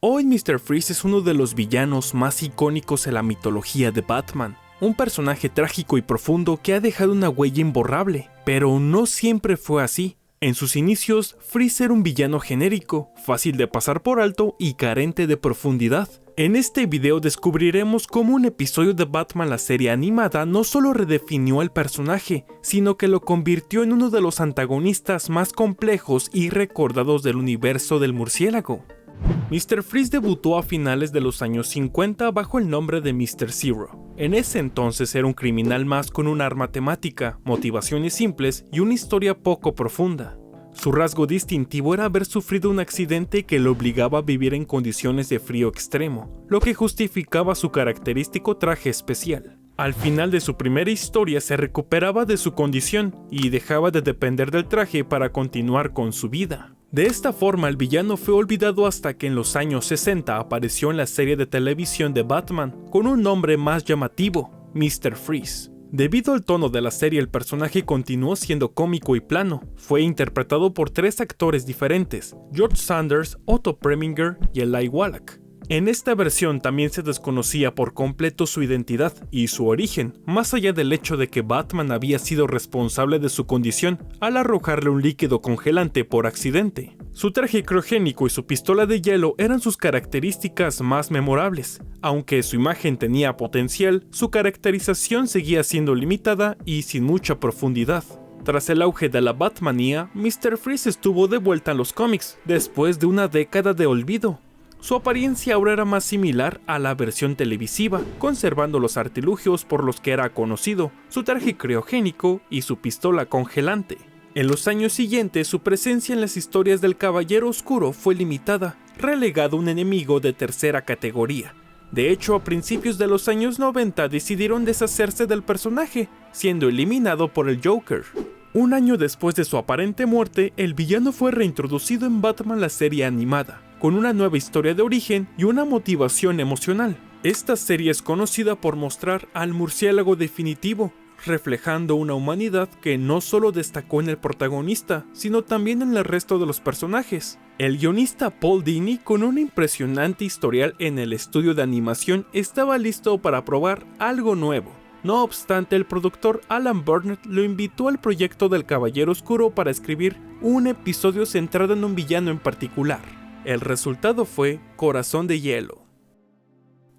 Hoy Mr. Freeze es uno de los villanos más icónicos en la mitología de Batman, un personaje trágico y profundo que ha dejado una huella imborrable, pero no siempre fue así. En sus inicios, Freeze era un villano genérico, fácil de pasar por alto y carente de profundidad. En este video descubriremos cómo un episodio de Batman la serie animada no solo redefinió al personaje, sino que lo convirtió en uno de los antagonistas más complejos y recordados del universo del murciélago. Mr. Freeze debutó a finales de los años 50 bajo el nombre de Mr. Zero. En ese entonces era un criminal más con un arma temática, motivaciones simples y una historia poco profunda. Su rasgo distintivo era haber sufrido un accidente que lo obligaba a vivir en condiciones de frío extremo, lo que justificaba su característico traje especial. Al final de su primera historia se recuperaba de su condición y dejaba de depender del traje para continuar con su vida. De esta forma, el villano fue olvidado hasta que en los años 60 apareció en la serie de televisión de Batman con un nombre más llamativo, Mr. Freeze. Debido al tono de la serie, el personaje continuó siendo cómico y plano. Fue interpretado por 3 actores diferentes: George Sanders, Otto Preminger y Eli Wallach. En esta versión también se desconocía por completo su identidad y su origen, más allá del hecho de que Batman había sido responsable de su condición al arrojarle un líquido congelante por accidente. Su traje criogénico y su pistola de hielo eran sus características más memorables. Aunque su imagen tenía potencial, su caracterización seguía siendo limitada y sin mucha profundidad. Tras el auge de la Batmanía, Mr. Freeze estuvo de vuelta en los cómics, después de una década de olvido. Su apariencia ahora era más similar a la versión televisiva, conservando los artilugios por los que era conocido, su traje criogénico y su pistola congelante. En los años siguientes, su presencia en las historias del Caballero Oscuro fue limitada, relegado a un enemigo de tercera categoría. De hecho, a principios de los años 90 decidieron deshacerse del personaje, siendo eliminado por el Joker. Un año después de su aparente muerte, el villano fue reintroducido en Batman la serie animada, con una nueva historia de origen y una motivación emocional. Esta serie es conocida por mostrar al murciélago definitivo, reflejando una humanidad que no solo destacó en el protagonista, sino también en el resto de los personajes. El guionista Paul Dini, con un impresionante historial en el estudio de animación, estaba listo para probar algo nuevo. No obstante, el productor Alan Burnett lo invitó al proyecto del Caballero Oscuro para escribir un episodio centrado en un villano en particular. El resultado fue Corazón de Hielo.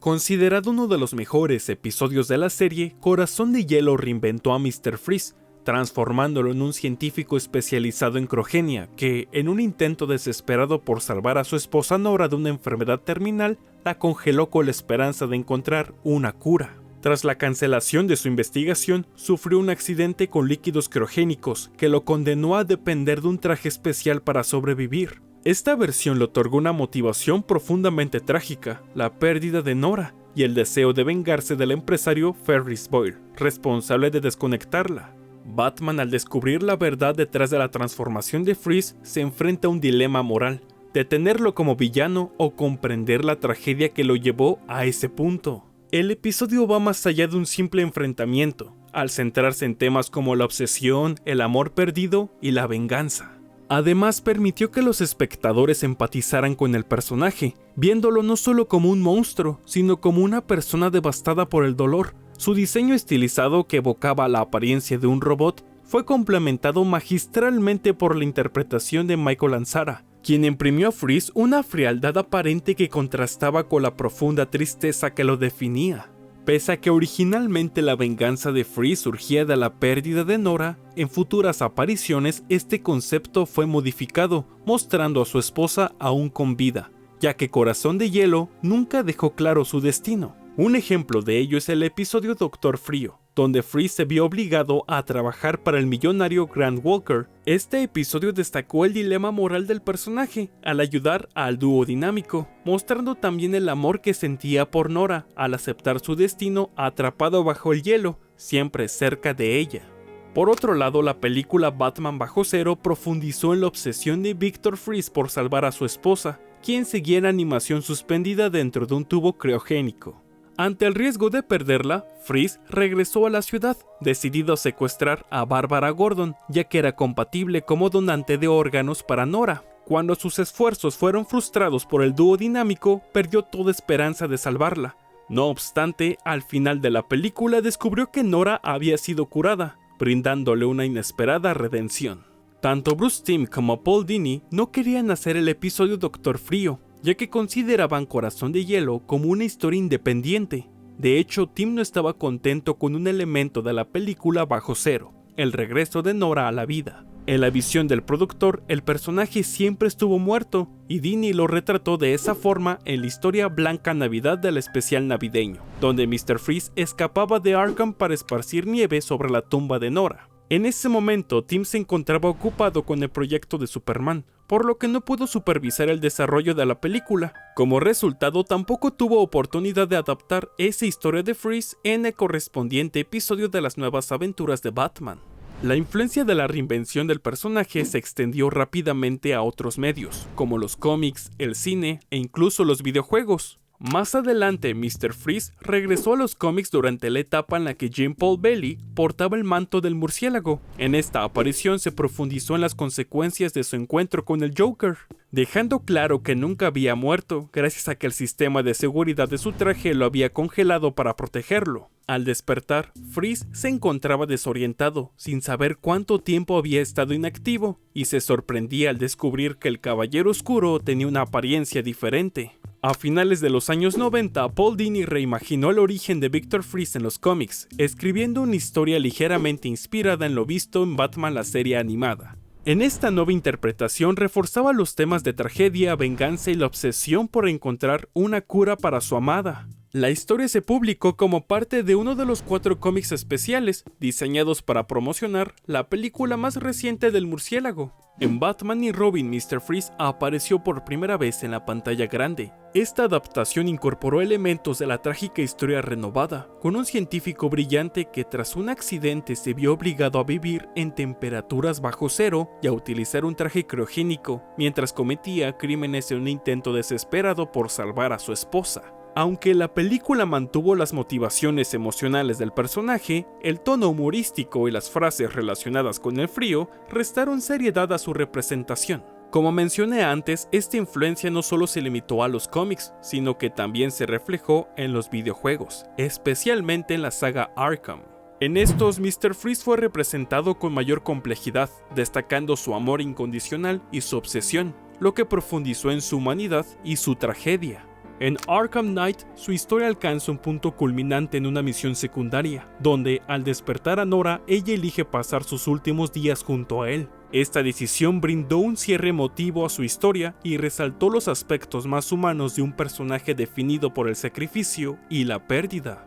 Considerado uno de los mejores episodios de la serie, Corazón de Hielo reinventó a Mr. Freeze, transformándolo en un científico especializado en criogenia que, en un intento desesperado por salvar a su esposa Nora de una enfermedad terminal, la congeló con la esperanza de encontrar una cura. Tras la cancelación de su investigación, sufrió un accidente con líquidos criogénicos que lo condenó a depender de un traje especial para sobrevivir. Esta versión le otorgó una motivación profundamente trágica, la pérdida de Nora y el deseo de vengarse del empresario Ferris Boyle, responsable de desconectarla. Batman, al descubrir la verdad detrás de la transformación de Freeze, se enfrenta a un dilema moral: detenerlo como villano o comprender la tragedia que lo llevó a ese punto. El episodio va más allá de un simple enfrentamiento, al centrarse en temas como la obsesión, el amor perdido y la venganza. Además, permitió que los espectadores empatizaran con el personaje, viéndolo no solo como un monstruo, sino como una persona devastada por el dolor. Su diseño estilizado, que evocaba la apariencia de un robot, fue complementado magistralmente por la interpretación de Michael Ansara, quien imprimió a Freeze una frialdad aparente que contrastaba con la profunda tristeza que lo definía. Pese a que originalmente la venganza de Freeze surgía de la pérdida de Nora, en futuras apariciones este concepto fue modificado, mostrando a su esposa aún con vida, ya que Corazón de Hielo nunca dejó claro su destino. Un ejemplo de ello es el episodio Doctor Frío, donde Freeze se vio obligado a trabajar para el millonario Grant Walker. Este episodio destacó el dilema moral del personaje al ayudar al dúo dinámico, mostrando también el amor que sentía por Nora al aceptar su destino atrapado bajo el hielo, siempre cerca de ella. Por otro lado, la película Batman Bajo Cero profundizó en la obsesión de Victor Freeze por salvar a su esposa, quien seguía en animación suspendida dentro de un tubo criogénico. Ante el riesgo de perderla, Freeze regresó a la ciudad, decidido a secuestrar a Bárbara Gordon, ya que era compatible como donante de órganos para Nora. Cuando sus esfuerzos fueron frustrados por el dúo dinámico, perdió toda esperanza de salvarla. No obstante, al final de la película descubrió que Nora había sido curada, brindándole una inesperada redención. Tanto Bruce Timm como Paul Dini no querían hacer el episodio Doctor Frío, ya que consideraban Corazón de Hielo como una historia independiente. De hecho, Timm no estaba contento con un elemento de la película bajo cero, el regreso de Nora a la vida. En la visión del productor, el personaje siempre estuvo muerto, y Dini lo retrató de esa forma en la historia Blanca Navidad del especial navideño, donde Mr. Freeze escapaba de Arkham para esparcir nieve sobre la tumba de Nora. En ese momento, Timm se encontraba ocupado con el proyecto de Superman, por lo que no pudo supervisar el desarrollo de la película. Como resultado, tampoco tuvo oportunidad de adaptar esa historia de Freeze en el correspondiente episodio de las nuevas aventuras de Batman. La influencia de la reinvención del personaje se extendió rápidamente a otros medios, como los cómics, el cine e incluso los videojuegos. Más adelante, Mr. Freeze regresó a los cómics durante la etapa en la que Jean Paul Bailey portaba el manto del murciélago. En esta aparición se profundizó en las consecuencias de su encuentro con el Joker, dejando claro que nunca había muerto, gracias a que el sistema de seguridad de su traje lo había congelado para protegerlo. Al despertar, Freeze se encontraba desorientado, sin saber cuánto tiempo había estado inactivo, y se sorprendía al descubrir que el Caballero Oscuro tenía una apariencia diferente. A finales de los años 90, Paul Dini reimaginó el origen de Victor Freeze en los cómics, escribiendo una historia ligeramente inspirada en lo visto en Batman la serie animada. En esta nueva interpretación reforzaba los temas de tragedia, venganza y la obsesión por encontrar una cura para su amada. La historia se publicó como parte de uno de los 4 cómics especiales diseñados para promocionar la película más reciente del murciélago. En Batman y Robin, Mr. Freeze apareció por primera vez en la pantalla grande. Esta adaptación incorporó elementos de la trágica historia renovada, con un científico brillante que tras un accidente se vio obligado a vivir en temperaturas bajo cero y a utilizar un traje criogénico, mientras cometía crímenes en un intento desesperado por salvar a su esposa. Aunque la película mantuvo las motivaciones emocionales del personaje, el tono humorístico y las frases relacionadas con el frío restaron seriedad a su representación. Como mencioné antes, esta influencia no solo se limitó a los cómics, sino que también se reflejó en los videojuegos, especialmente en la saga Arkham. En estos, Mr. Freeze fue representado con mayor complejidad, destacando su amor incondicional y su obsesión, lo que profundizó en su humanidad y su tragedia. En Arkham Knight, su historia alcanza un punto culminante en una misión secundaria, donde, al despertar a Nora, ella elige pasar sus últimos días junto a él. Esta decisión brindó un cierre emotivo a su historia y resaltó los aspectos más humanos de un personaje definido por el sacrificio y la pérdida.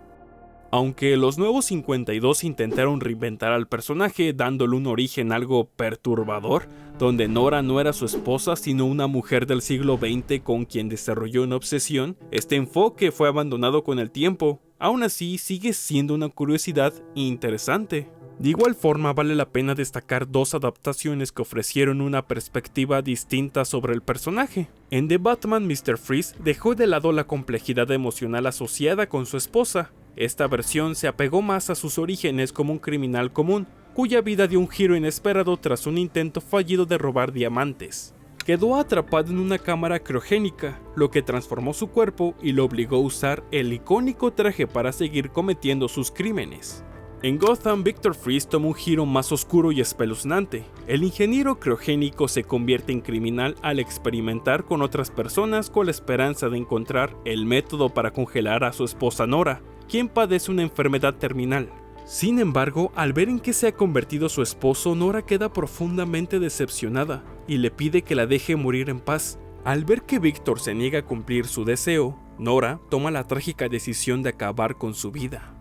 Aunque los nuevos 52 intentaron reinventar al personaje dándole un origen algo perturbador, donde Nora no era su esposa sino una mujer del siglo XX con quien desarrolló una obsesión, este enfoque fue abandonado con el tiempo. Aún así, sigue siendo una curiosidad interesante. De igual forma, vale la pena destacar 2 adaptaciones que ofrecieron una perspectiva distinta sobre el personaje. En The Batman, Mr. Freeze dejó de lado la complejidad emocional asociada con su esposa. Esta versión se apegó más a sus orígenes como un criminal común, cuya vida dio un giro inesperado tras un intento fallido de robar diamantes. Quedó atrapado en una cámara criogénica, lo que transformó su cuerpo y lo obligó a usar el icónico traje para seguir cometiendo sus crímenes. En Gotham, Victor Freeze toma un giro más oscuro y espeluznante. El ingeniero criogénico se convierte en criminal al experimentar con otras personas con la esperanza de encontrar el método para congelar a su esposa Nora, quien padece una enfermedad terminal. Sin embargo, al ver en qué se ha convertido su esposo, Nora queda profundamente decepcionada y le pide que la deje morir en paz. Al ver que Victor se niega a cumplir su deseo, Nora toma la trágica decisión de acabar con su vida.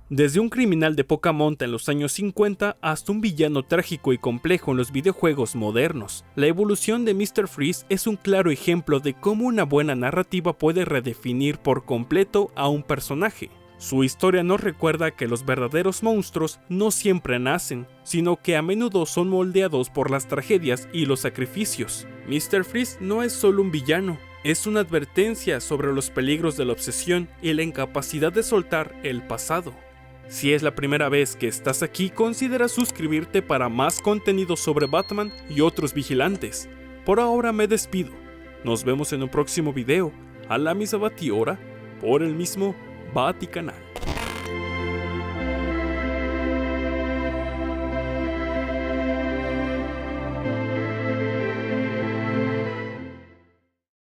Desde un criminal de poca monta en los años 50 hasta un villano trágico y complejo en los videojuegos modernos, la evolución de Mr. Freeze es un claro ejemplo de cómo una buena narrativa puede redefinir por completo a un personaje. Su historia nos recuerda que los verdaderos monstruos no siempre nacen, sino que a menudo son moldeados por las tragedias y los sacrificios. Mr. Freeze no es solo un villano, es una advertencia sobre los peligros de la obsesión y la incapacidad de soltar el pasado. Si es la primera vez que estás aquí, considera suscribirte para más contenido sobre Batman y otros vigilantes. Por ahora me despido. Nos vemos en un próximo video, a la misma batihora, por el mismo Baticanal.